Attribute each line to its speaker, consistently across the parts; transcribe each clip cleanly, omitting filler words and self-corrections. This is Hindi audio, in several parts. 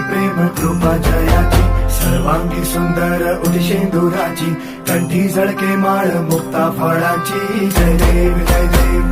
Speaker 1: प्रेम कृपा जयाची सर्वांगी सुंदर उदिशेंदुराची कंठी झळके माळ मुक्ता फळाची जय देव जय देव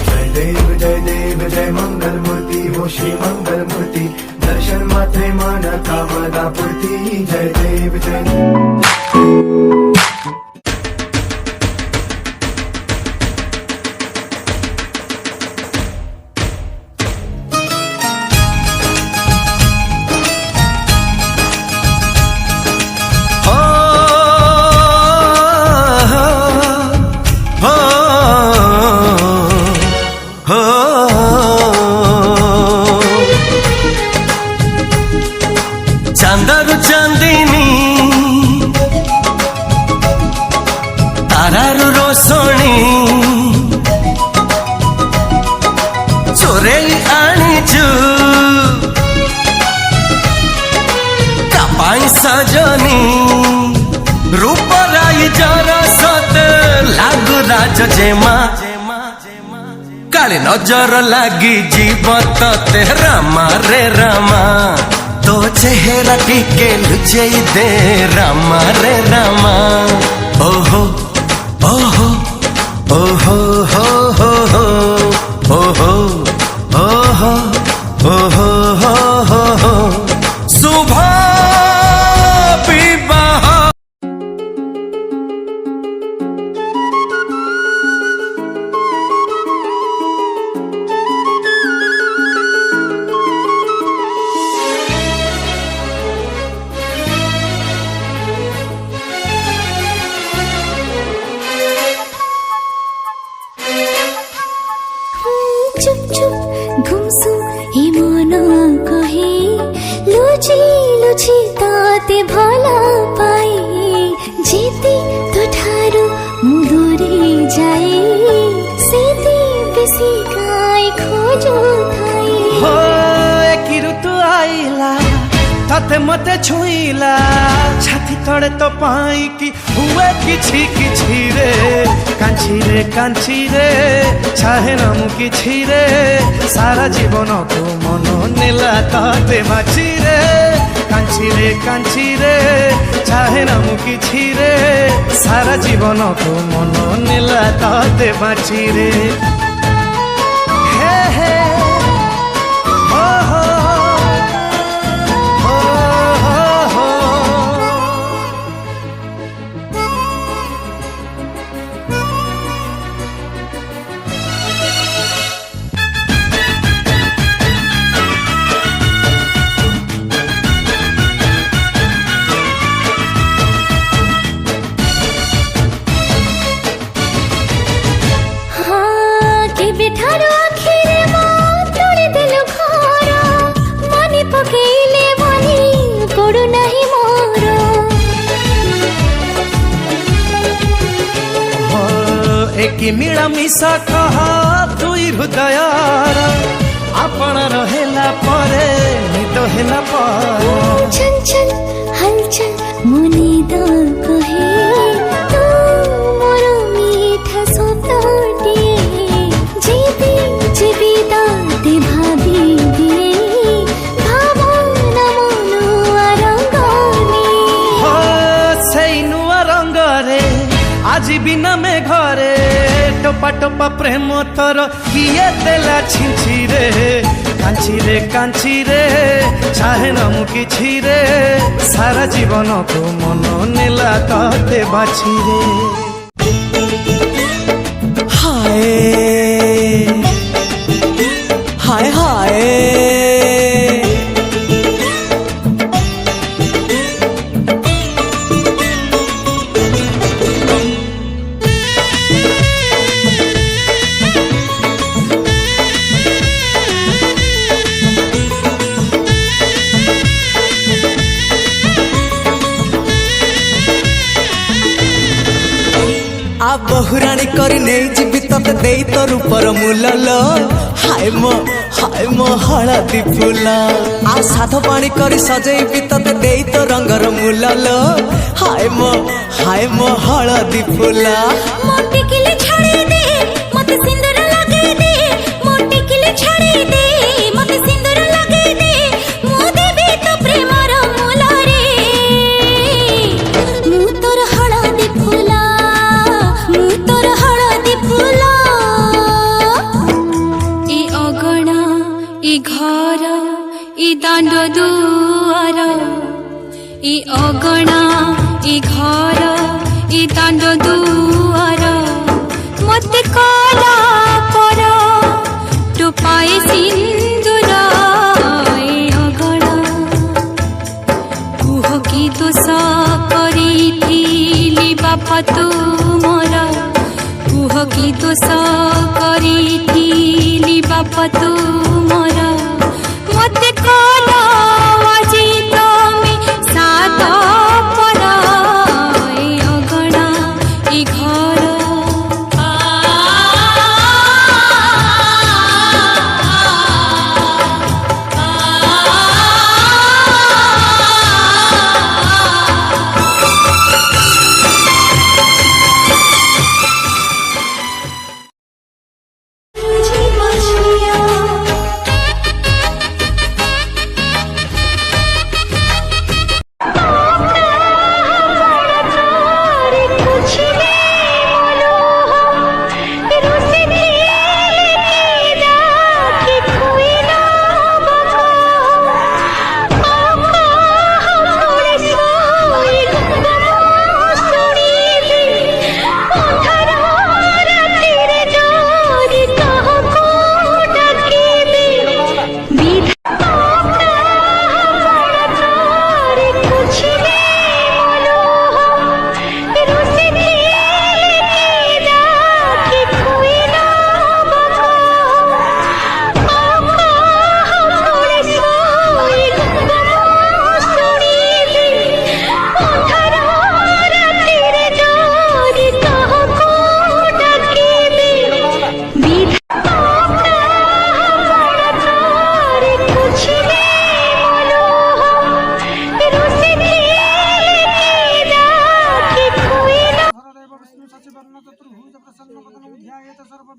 Speaker 1: जय देव जय देव जय मंगल मूर्ती हो श्री मंगल मूर्ती दर्शन मात्रे मन कामना पूर्ती जय देव जय देव।
Speaker 2: चांदर चांदिनी तारार रोशनी चोरे आनीचु कापाई सजनी रूपराई जरा सत लागू राज जेमा काली नजर लागी जीवत ते रामा रे रामा तो चेहरा टीके लुचई दे रामा रे रामा ओहो ओहो ओहो हो हो हो ओहो ओहो ओहो हो हो हो शुभ विवाह।
Speaker 3: चुप चुप गुमसुम हे मन कहे लुची लुची ताते भला पाए जेते तो ठारू मुदुरी जाए सेते बेसी गाय खोजो थाए
Speaker 4: हो एकी ऋतु आइला तते मते छुईला छाती तड़े तो पाई कि हुए किछि किछि रे कांची रे चाहे नाम किछि रे सारा जीवन को मन नेला तते बाची रे कांची रे चाहे नाम किछि रे सारा जीवन को मन नेला तते बाची रे हे हे हो हो एकी मिळामिशा कहा दुई हृदयार आपण रहेला परे निद हेला पर
Speaker 3: छन छन हलचल मुनि द कहे तू मोर मीठा सपनाटिए जीवी जीवी दाते भाभी दिए भावना मनुआ रंगनी
Speaker 4: हो सेई नुआ रंग रे आज बिना में घरे टोपा टोपा प्रेम तोर किए देला छिंची रे कांची रे चाहे नाम किछि रे सारा जीवन को मन नेला तते बाछी रे हाय हाय हाय आ बहुराणी करी नहीं जीवी तते देई तो रूपर मूलल हाय मो हळदी फूल आ साधो पानी करी सजेई तते देई तो रंगर मूलल हाय मो हळदी फूल
Speaker 3: मोटे किले छाड़ी दे मते सिंदूर लगे दे मोटे किले छाड़ी दे मते सिंदूर लगे दे मो दाण्ड दुआर ए अगणा ए घर ए दाण्ड दुआर मते कला पर टोपाए सिन्दूर ए अगणा कुह कि दोष करिथिली बापा तुमर कुह कि दोष करिथिली बापा तुमर मते कला আজি तमे सात पर ए अगणा ए घर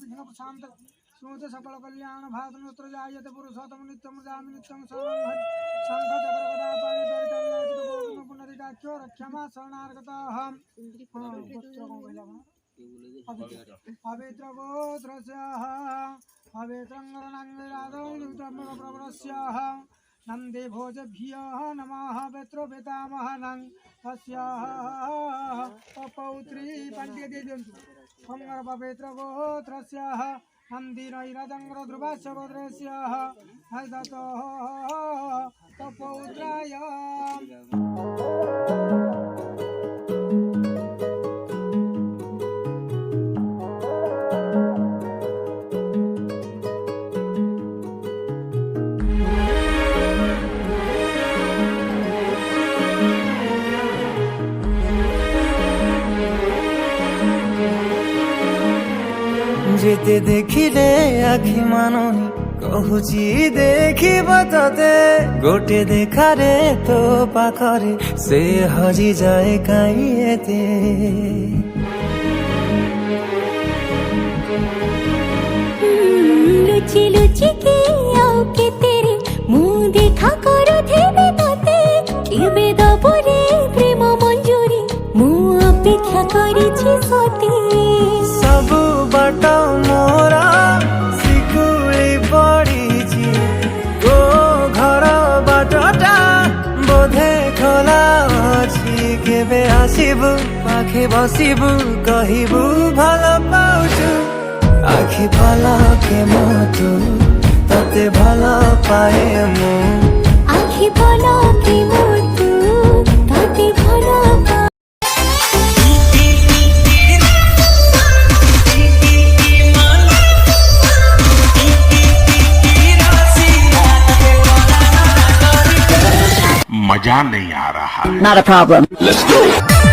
Speaker 5: सुमते सकल कल्याण भात नोत्र जायते पुरुषोत्तम नित्यम जामि नित्यम शरणं हरि शंख चक्र गदा पाणि दरिद्र गोविंद पुनरिकाख्यो रक्षमा शरणार्गतः पवित्र गोत्रस्यः पवित्रं गणनाङ्गिरादौ नंदे भोजभ्यः नमः पितृ पितामहनं तस्याः पौत्री पण्डितदेवन्तु मंगल पवित्र गोत्रस्यः नन्दिनैरजङ्ग्र ध्रुवस्य गोत्रस्यः हरिदतः पौत्राय
Speaker 2: যেতে দেখিলে আখি মানুনি কহুচি দেখিব ততে গোটে দেখারে তো পাখরে সে হজি যায় কাইয়েতে
Speaker 3: लुचि लुचि के आओ के तेरे मुँह देखा करो थे तते केबे दबरे प्रेम मंजूरी मुँह अपेक्षा करिछि सती
Speaker 2: सबु बाट मोरा सिकुली पड़िछि गो घर बाटटा बोधे खोला अछि केबे आसिबु पाखे बसिबु कहिबु भल पाउछु आखि पलके मोतु तते भल पाए मु
Speaker 3: आखि पलके मोतु तते भल पाए
Speaker 6: मजा नहीं आ रहा है।
Speaker 7: Not a problem.
Speaker 6: Let's go.